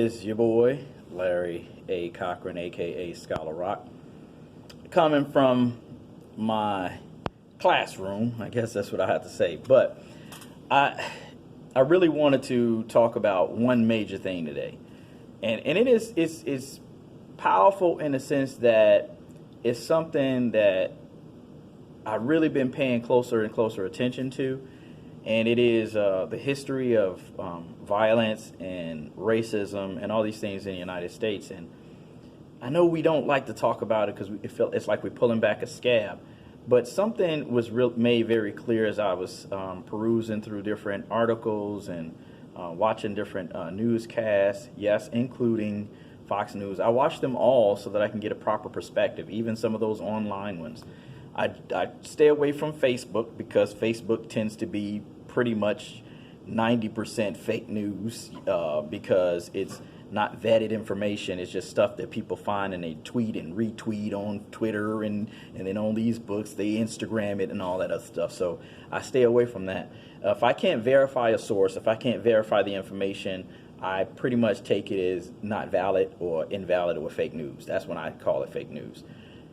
is your boy, Larry A. Cochran, aka Scholar Rock, coming from my classroom. I guess that's what I have to say. But I really wanted to talk about one major thing today. And it's powerful in the sense that it's something that I've really been paying closer and closer attention to. And it is the history of violence and racism and all these things in the United States. And I know we don't like to talk about it because it's like we're pulling back a scab. But something was made very clear as I was perusing through different articles and watching different newscasts, yes, including Fox News. I watch them all so that I can get a proper perspective, even some of those online ones. I stay away from Facebook because Facebook tends to be pretty much 90% fake news because it's not vetted information. It's just stuff that people find and they tweet and retweet on Twitter and then on these books, they Instagram it and all that other stuff. So I stay away from that. If I can't verify a source, if I can't verify the information, I pretty much take it as not valid or invalid or fake news. That's when I call it fake news.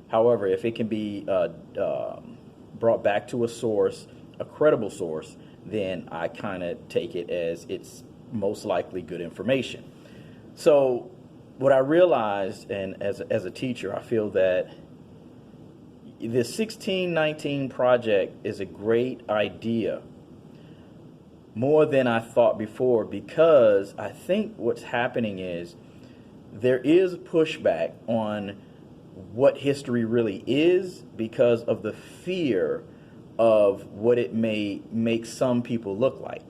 However, if it can be brought back to a source, a credible source, then I kind of take it as it's most likely good information. So what I realized, and as a teacher, I feel that the 1619 project is a great idea, more than I thought before, because I think what's happening is there is pushback on what history really is because of the fear of what it may make some people look like.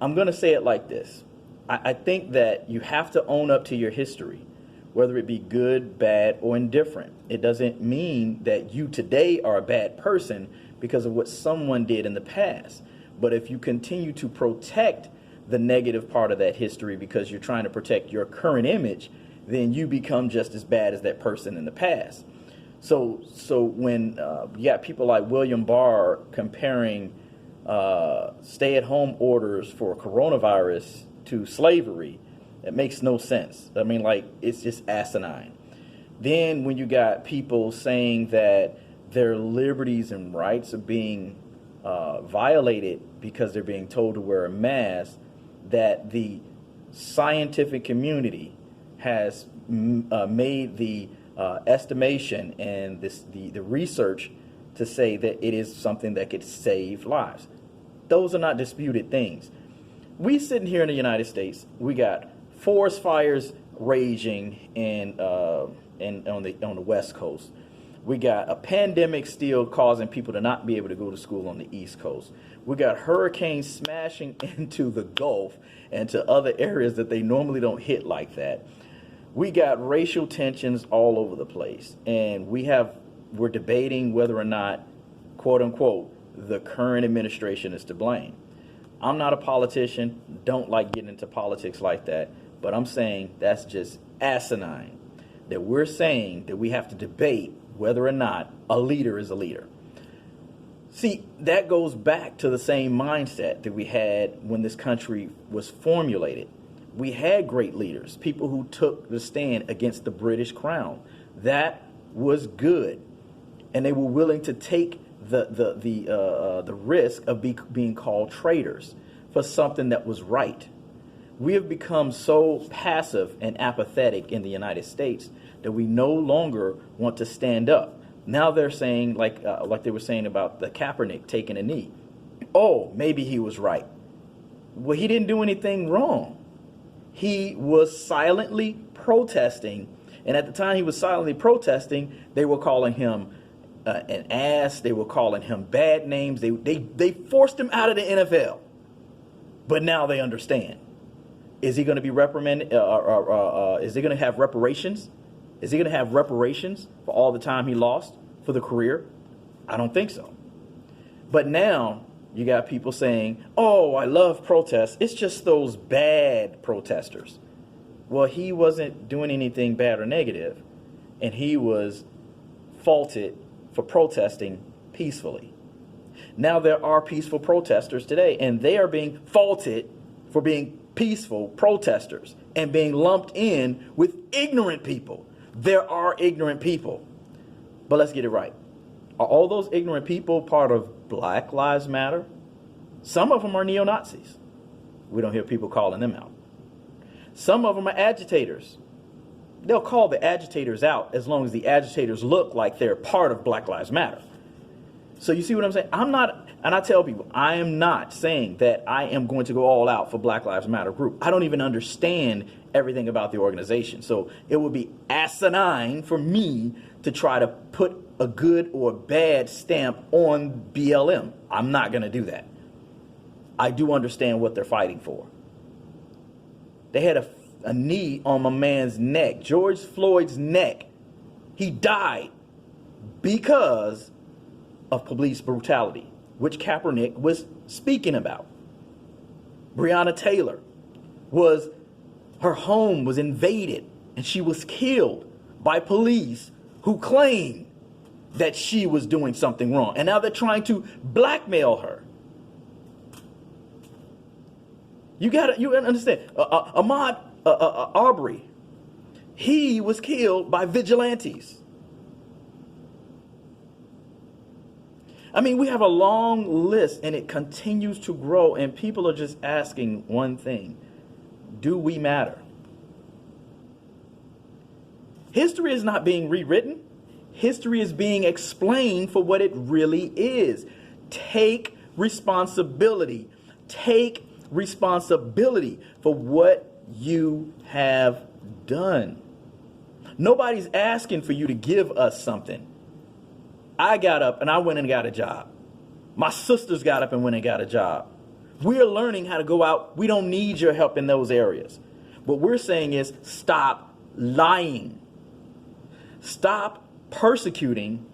I'm going to say it like this. I think that you have to own up to your history, whether it be good, bad, or indifferent. It doesn't mean that you today are a bad person because of what someone did in the past. But if you continue to protect the negative part of that history because you're trying to protect your current image, then you become just as bad as that person in the past. So when you got people like William Barr comparing stay-at-home orders for coronavirus to slavery, it makes no sense. I mean, like, it's just asinine. Then when you got people saying that their liberties and rights are being violated because they're being told to wear a mask, that the scientific community has made the estimation and the research to say that it is something that could save lives. Those are not disputed things. We sitting here in the United States, we got forest fires raging on the West Coast. We got a pandemic still causing people to not be able to go to school on the East Coast. We got hurricanes smashing into the Gulf and to other areas that they normally don't hit like that. We got racial tensions all over the place, and we're debating whether or not, quote unquote, the current administration is to blame. I'm not a politician, don't like getting into politics like that, but I'm saying that's just asinine, that we're saying that we have to debate whether or not a leader is a leader. See, that goes back to the same mindset that we had when this country was formulated. We had great leaders, people who took the stand against the British crown. That was good, and they were willing to take the risk of being called traitors for something that was right. We have become so passive and apathetic in the United States that we no longer want to stand up. Now they're saying, like they were saying about the Kaepernick taking a knee. Oh, maybe he was right. Well, he didn't do anything wrong. He was silently protesting, and at the time he was silently protesting, they were calling him an ass. They were calling him bad names. They forced him out of the NFL, but now they understand. Is he going to be reprimanded? Is he going to have reparations? Is he going to have reparations for all the time he lost for the career? I don't think so. But now you got people saying, oh, I love protests. It's just those bad protesters. Well, he wasn't doing anything bad or negative, and he was faulted for protesting peacefully. Now there are peaceful protesters today, and they are being faulted for being peaceful protesters and being lumped in with ignorant people. There are ignorant people. But let's get it right. Are all those ignorant people part of Black Lives Matter? Some of them are neo-Nazis. We don't hear people calling them out. Some of them are agitators. They'll call the agitators out as long as the agitators look like they're part of Black Lives Matter. So you see what I'm saying? I'm not, and I tell people, I am not saying that I am going to go all out for Black Lives Matter group. I don't even understand everything about the organization. So it would be asinine for me to try to put a good or bad stamp on BLM. I'm not going to do that. I do understand what they're fighting for. They had a knee on my man's neck, George Floyd's neck. He died because of police brutality, which Kaepernick was speaking about. Breonna Taylor her home was invaded and she was killed by police who claimed that she was doing something wrong. And now they're trying to blackmail her. You understand. Ahmaud Arbery, he was killed by vigilantes. I mean, we have a long list and it continues to grow, and people are just asking one thing: do we matter? History is not being rewritten. History is being explained for what it really is. Take responsibility. Take responsibility for what you have done. Nobody's asking for you to give us something. I got up and I went and got a job. My sisters got up and went and got a job. We're learning how to go out. We don't need your help in those areas. What we're saying is stop lying. Stop persecuting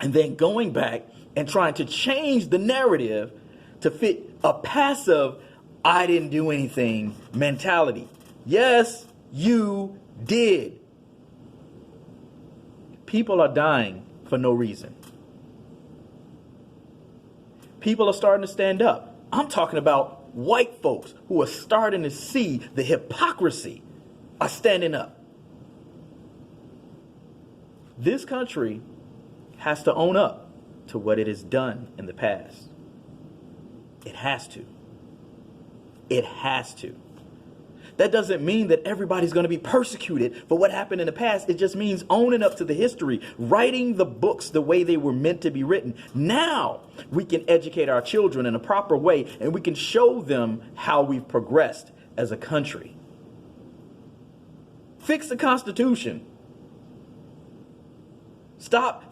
and then going back and trying to change the narrative to fit a passive, I didn't do anything mentality. Yes, you did. People are dying for no reason. People are starting to stand up. I'm talking about white folks who are starting to see the hypocrisy are standing up. This country has to own up to what it has done in the past. It has to. It has to. That doesn't mean that everybody's going to be persecuted for what happened in the past. It just means owning up to the history, writing the books the way they were meant to be written. Now we can educate our children in a proper way, and we can show them how we've progressed as a country. Fix the Constitution.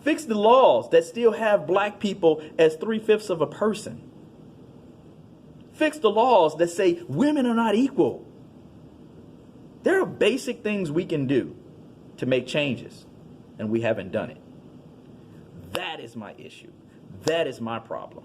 Fix the laws that still have black people as 3/5 of a person. Fix the laws that say women are not equal. There are basic things we can do to make changes, and we haven't done it. That is my issue. That is my problem.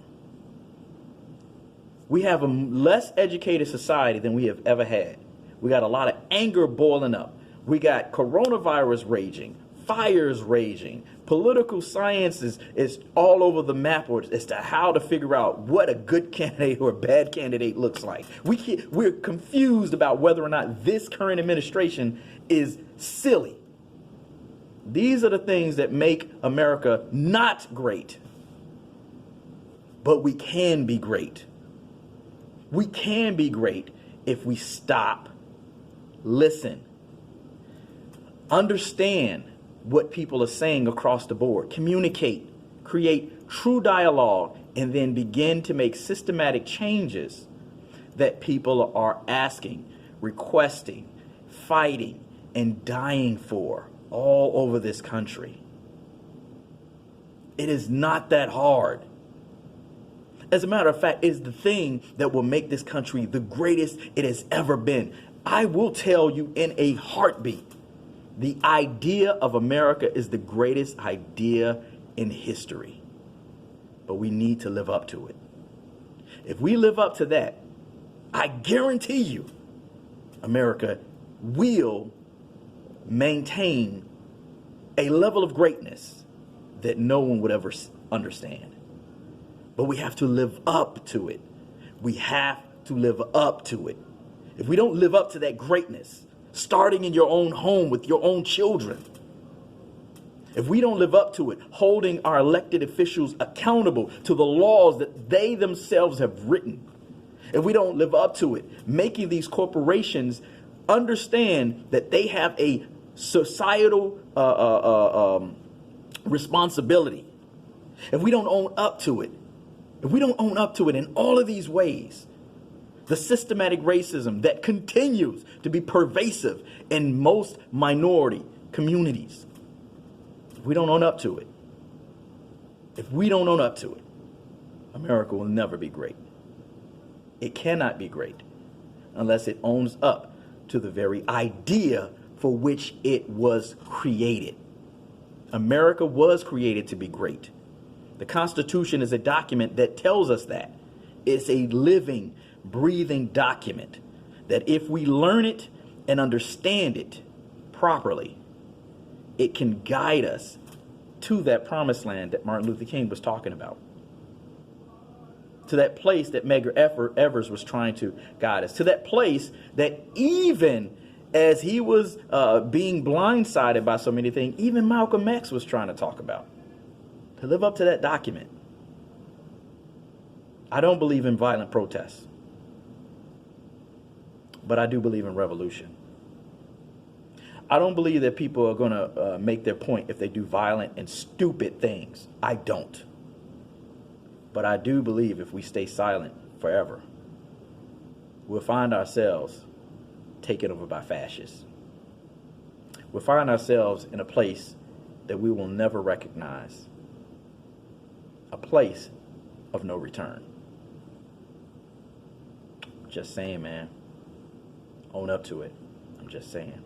We have a less educated society than we have ever had. We got a lot of anger boiling up. We got coronavirus raging, fires raging. Political science is all over the map as to how to figure out what a good candidate or a bad candidate looks like. We're confused about whether or not this current administration is silly. These are the things that make America not great. But we can be great. We can be great if we stop, listen, understand what people are saying across the board, communicate, create true dialogue, and then begin to make systematic changes that people are asking, requesting, fighting, and dying for all over this country. It is not that hard. As a matter of fact, it is the thing that will make this country the greatest it has ever been. I will tell you in a heartbeat, the idea of America is the greatest idea in history. But we need to live up to it. If we live up to that, I guarantee you, America will maintain a level of greatness that no one would ever understand. But we have to live up to it. We have to live up to it. if we don't live up to that greatness, starting in your own home with your own children, if we don't live up to it, holding our elected officials accountable to the laws that they themselves have written, if we don't live up to it, making these corporations understand that they have a societal responsibility, if we don't own up to it, if we don't own up to it in all of these ways, the systematic racism that continues to be pervasive in most minority communities, if we don't own up to it, America will never be great. It cannot be great unless it owns up to the very idea for which it was created. America was created to be great. The Constitution is a document that tells us that. It's a living, breathing document that if we learn it and understand it properly, it can guide us to that promised land that Martin Luther King was talking about. To that place that Medgar Evers was trying to guide us. To that place that even as he was being blindsided by so many things, even Malcolm X was trying to talk about. To live up to that document. I don't believe in violent protests, but I do believe in revolution. I don't believe that people are going to make their point if they do violent and stupid things. I don't. But I do believe if we stay silent forever, we'll find ourselves taken over by fascists. We'll find ourselves in a place that we will never recognize, a place of no return. Just saying, man. Own up to it. I'm just saying.